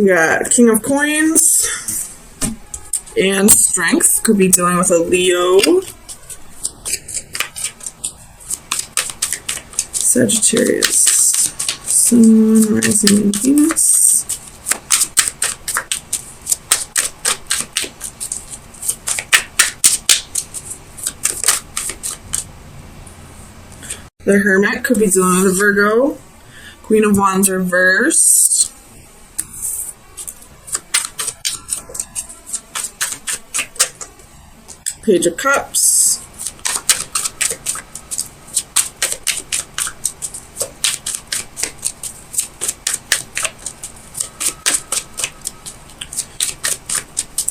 We got King of Coins and Strength. Could be dealing with a Leo. Sagittarius. Sun, rising, and Venus. The Hermit could be dealing with a Virgo. Queen of Wands reversed. Page of Cups.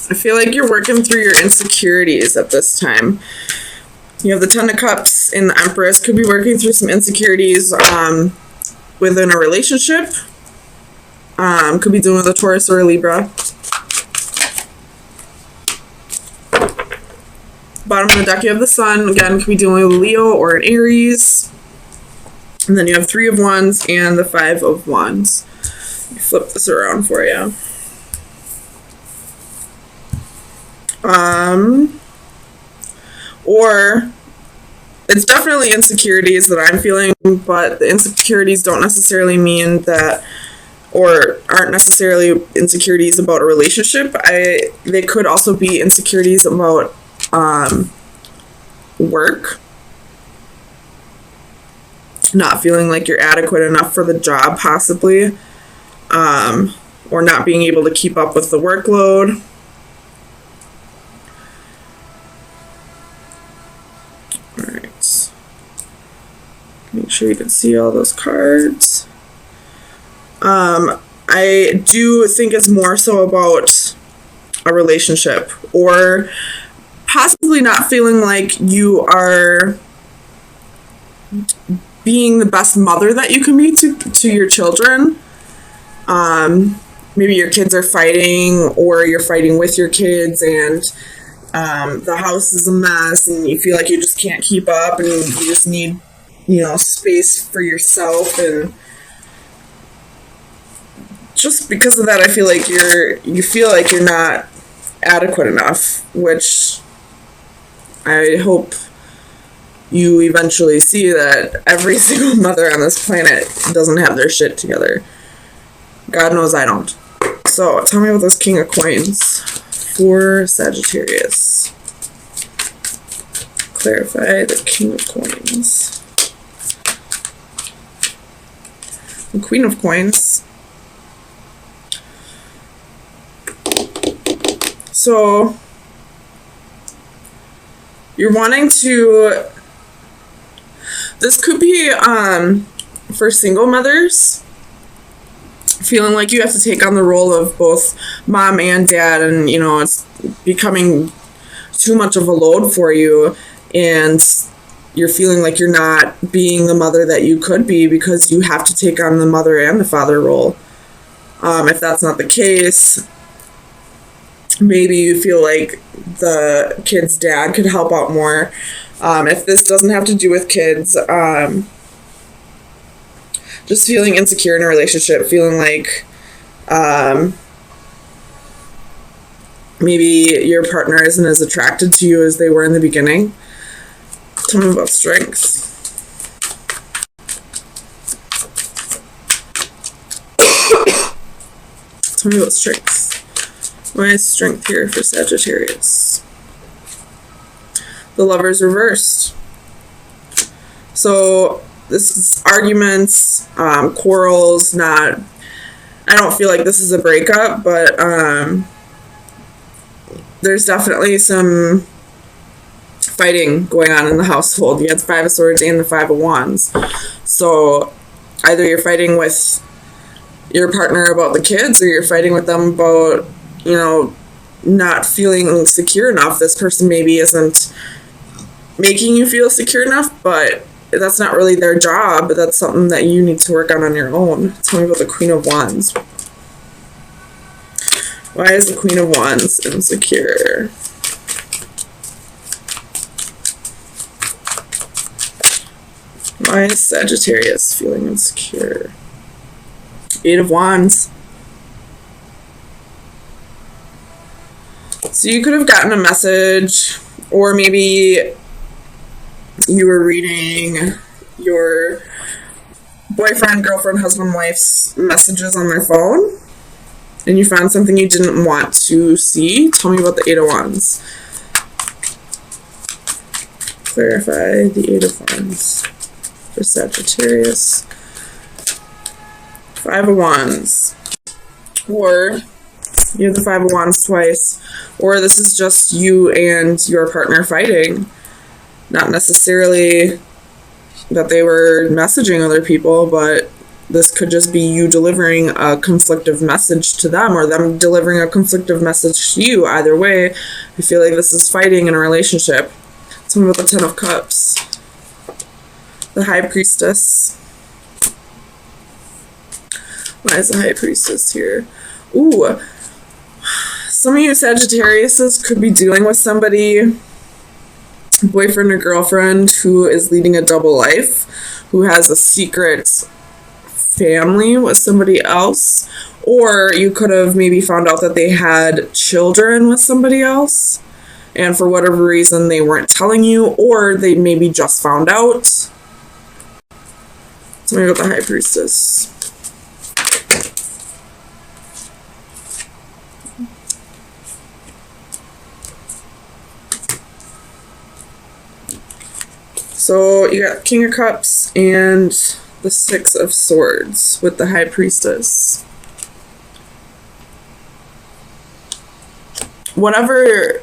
I feel like you're working through your insecurities at this time. You have the Ten of Cups and the Empress. Could be working through some insecurities within a relationship. Could be dealing with a Taurus or a Libra. Bottom of the deck, you have the Sun. Again, could be dealing with a Leo or an Aries. And then you have Three of Wands and the Five of Wands. Let me flip this around for you. Or it's definitely insecurities that I'm feeling, but the insecurities don't necessarily mean that, or aren't necessarily insecurities about a relationship. They could also be insecurities about work. Not feeling like you're adequate enough for the job, possibly. Or not being able to keep up with the workload. Alright. Make sure you can see all those cards. I do think it's more so about a relationship, or possibly not feeling like you are being the best mother that you can be to your children. Maybe your kids are fighting, or you're fighting with your kids, and the house is a mess, and you feel like you just can't keep up, and you just need, space for yourself. And just because of that, I feel like you feel like you're not adequate enough, which I hope you eventually see that every single mother on this planet doesn't have their shit together. God knows I don't. So, tell me about this King of Coins for Sagittarius. Clarify the King of Coins. The Queen of Coins. So, you're wanting to... This could be for single mothers. Feeling like you have to take on the role of both mom and dad, and it's becoming too much of a load for you, and you're feeling like you're not being the mother that you could be because you have to take on the mother and the father role. If that's not the case, maybe you feel like the kid's dad could help out more. If this doesn't have to do with kids, just feeling insecure in a relationship, feeling like maybe your partner isn't as attracted to you as they were in the beginning. Tell me about strength. Tell me about strength. Why is strength here for Sagittarius? The Lover's reversed. So this is arguments, quarrels, I don't feel like this is a breakup, but there's definitely some fighting going on in the household. You have the Five of Swords and the Five of Wands. So either you're fighting with your partner about the kids, or you're fighting with them about, not feeling secure enough. This person maybe isn't making you feel secure enough, but that's not really their job, but that's something that you need to work on your own. Tell me about the Queen of Wands. Why is the Queen of Wands insecure? Why is Sagittarius feeling insecure? Eight of Wands. So you could have gotten a message, or maybe you were reading your boyfriend, girlfriend, husband, wife's messages on their phone, and you found something you didn't want to see. Tell me about the Eight of Wands. Clarify the Eight of Wands for Sagittarius. Five of Wands. Or you have the Five of Wands twice. Or this is just you and your partner fighting. Not necessarily that they were messaging other people, but this could just be you delivering a conflictive message to them, or them delivering a conflictive message to you. Either way, I feel like this is fighting in a relationship. Tell me about the Ten of Cups. The High Priestess. Why is the High Priestess here? Ooh. Some of you Sagittariuses could be dealing with somebody, boyfriend or girlfriend, who is leading a double life, who has a secret family with somebody else. Or you could have maybe found out that they had children with somebody else, and for whatever reason they weren't telling you, or they maybe just found out. Tell me about the High Priestess. So you got King of Cups and the Six of Swords with the High Priestess. Whatever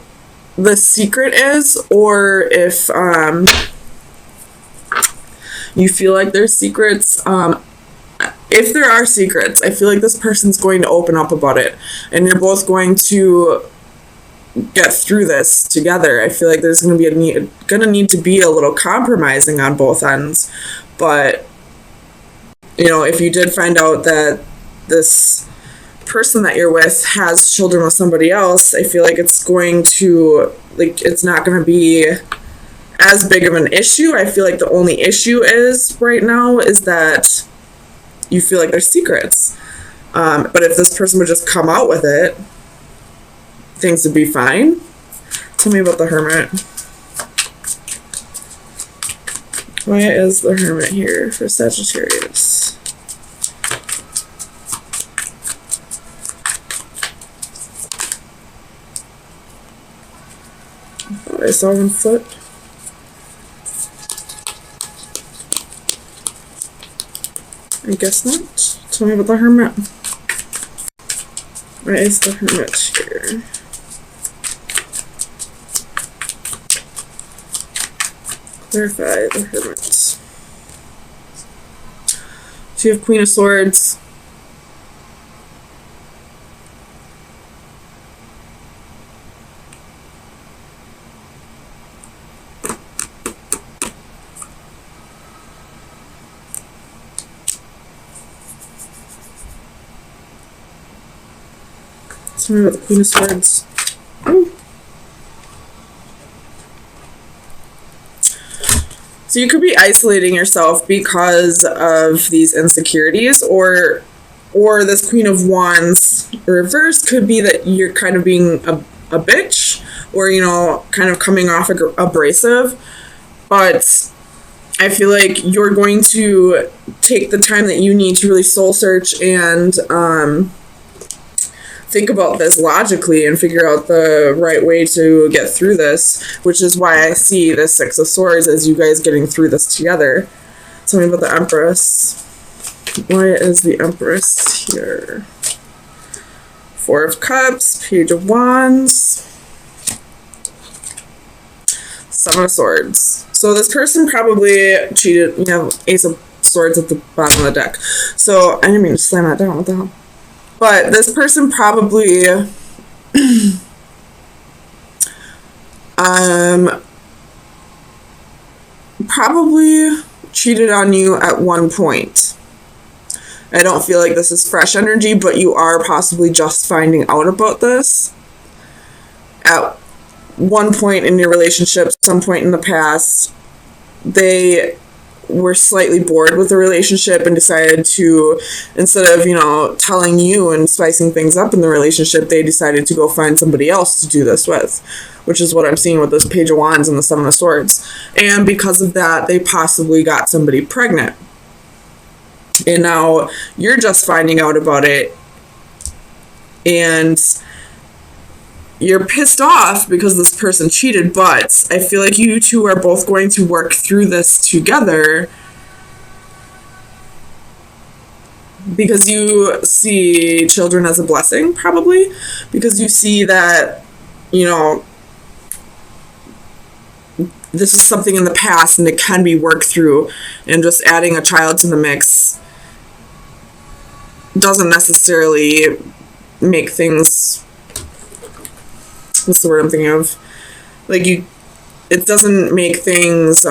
the secret is, or if you feel like there's secrets, if there are secrets, I feel like this person's going to open up about it, and you're both going to get through this together. I feel like there's going to need to be a little compromising on both ends. But you know, if you did find out that this person that you're with has children with somebody else, I feel like it's going to, like, it's not going to be as big of an issue. I feel like the only issue is right now is that you feel like there's secrets. But if this person would just come out with it, things would be fine. Tell me about the Hermit. Why is the Hermit here for Sagittarius? I thought I saw one flip. I guess not. Tell me about the Hermit. Why is the Hermit here? Clarify the Hermit. So you have Queen of Swords. Tell me about the Queen of Swords. Oh. So you could be isolating yourself because of these insecurities, or this Queen of Wands reverse could be that you're kind of being a bitch, or, you know, kind of coming off abrasive. But I feel like you're going to take the time that you need to really soul search and think about this logically and figure out the right way to get through this, which is why I see the Six of Swords as you guys getting through this together. Tell me about the Empress. Why is the Empress here? Four of Cups, Page of Wands, Seven of Swords. So this person probably cheated. You have Ace of Swords at the bottom of the deck. So I didn't mean to slam that down. What the hell? But this person probably probably cheated on you at one point. I don't feel like this is fresh energy, but you are possibly just finding out about this at one point in your relationship, some point in the past. They were slightly bored with the relationship and decided to, instead of, telling you and spicing things up in the relationship, they decided to go find somebody else to do this with, which is what I'm seeing with this Page of Wands and the Seven of Swords. And because of that, they possibly got somebody pregnant. And now you're just finding out about it, and you're pissed off because this person cheated, but I feel like you two are both going to work through this together because you see children as a blessing, probably, because you see that, this is something in the past and it can be worked through, and just adding a child to the mix doesn't necessarily make things, what's the word I'm thinking of? It doesn't make things,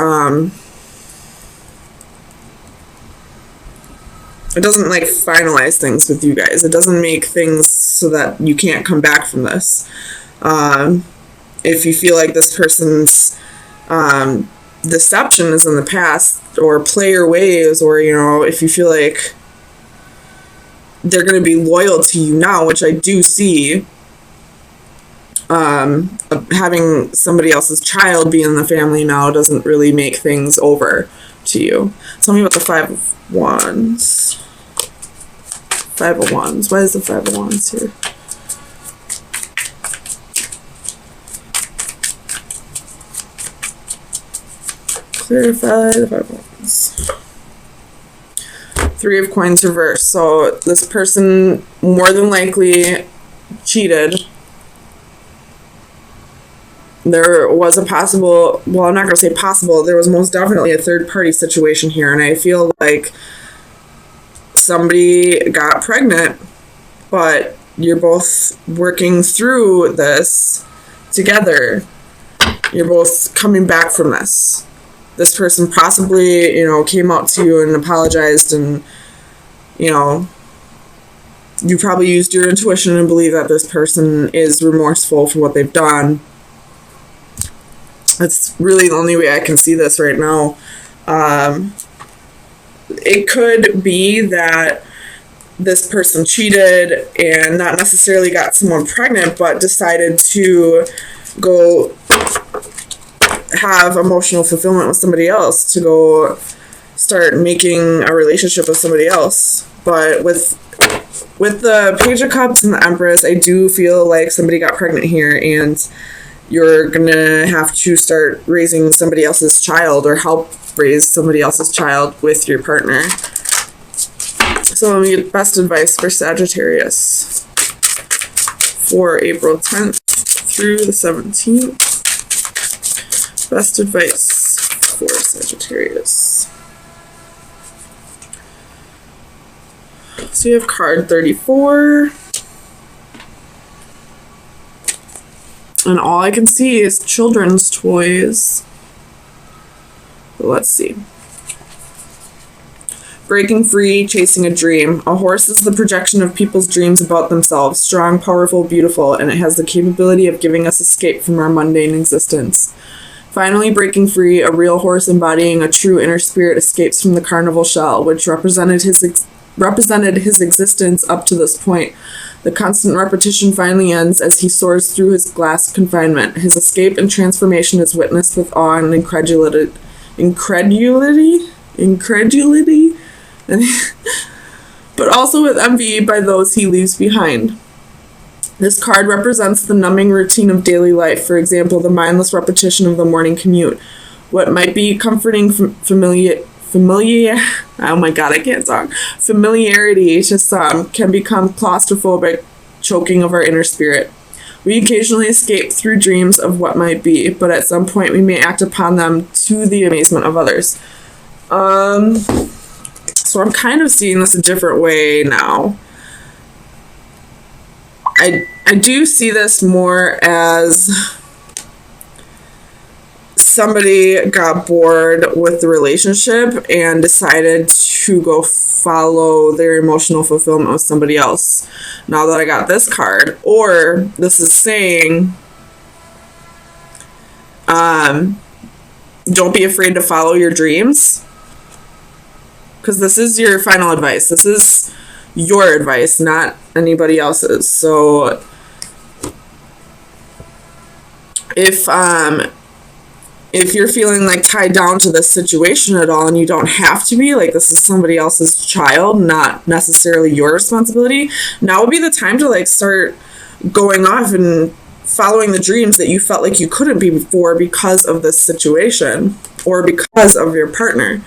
it doesn't finalize things with you guys. It doesn't make things so that you can't come back from this. If you feel like this person's deception is in the past, or player ways, or, if you feel like they're going to be loyal to you now, which I do see, having somebody else's child be in the family now doesn't really make things over to you. Tell me about the Five of Wands. Five of Wands. Why is the Five of Wands here? Clarify the Five of Wands. Three of Coins reversed. So this person more than likely cheated. There was a possible, well, I'm not going to say possible, there was most definitely a third-party situation here, and I feel like somebody got pregnant, but you're both working through this together. You're both coming back from this. This person possibly, came out to you and apologized, and, you probably used your intuition and believe that this person is remorseful for what they've done. That's really the only way I can see this right now. It could be that this person cheated and not necessarily got someone pregnant, but decided to go have emotional fulfillment with somebody else, to go start making a relationship with somebody else. But with the Page of Cups and the Empress, I do feel like somebody got pregnant here, and you're gonna have to start raising somebody else's child, or help raise somebody else's child with your partner. So let me get best advice for Sagittarius for April 10th through the 17th. Best advice for Sagittarius. So you have card 34. And all I can see is children's toys. But let's see. Breaking free, chasing a dream. A horse is the projection of people's dreams about themselves. Strong, powerful, beautiful, and it has the capability of giving us escape from our mundane existence. Finally breaking free, a real horse embodying a true inner spirit escapes from the carnival shell, which represented his existence up to this point. The constant repetition finally ends as he soars through his glass confinement. His escape and transformation is witnessed with awe and incredulity, but also with envy by those he leaves behind. This card represents the numbing routine of daily life, for example, the mindless repetition of the morning commute. What might be comforting familiarity to some can become claustrophobic, choking of our inner spirit. We occasionally escape through dreams of what might be, but at some point we may act upon them to the amazement of others. So I'm kind of seeing this a different way now. I do see this more as somebody got bored with the relationship and decided to go follow their emotional fulfillment with somebody else. Now that I got this card, or this is saying, don't be afraid to follow your dreams. because this is your final advice. This is your advice, not anybody else's. So if you're feeling like tied down to this situation at all, and you don't have to be, like this is somebody else's child, not necessarily your responsibility, now would be the time to like start going off and following the dreams that you felt like you couldn't be before because of this situation or because of your partner.